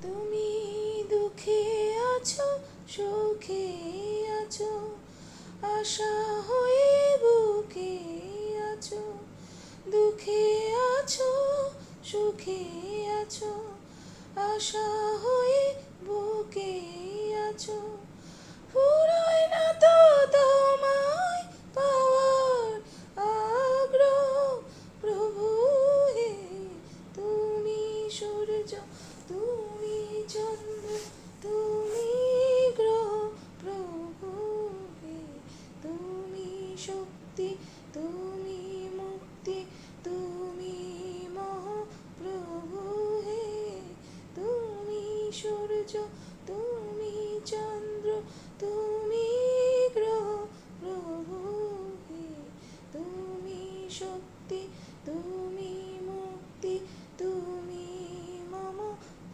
তুমি দুঃখে আছো, সুখে আছো, আশা হয়ে বুকে আছো। দুঃখে আছো, সুখে আছো, আশা হয়ে বুকে আছো। ফুরায় না তো তোমায় পাওয়ার আগ্রহ, প্রভু হে। তুমি সূর্য, তুমি চন্দ্র, তুমি গ্রহ, প্রভু হে। তুমি শক্তি, তুমি মুক্তি, তুমি মহাপ্রভু হে। তুমি সূর্য, তুমি চন্দ্র, তুমি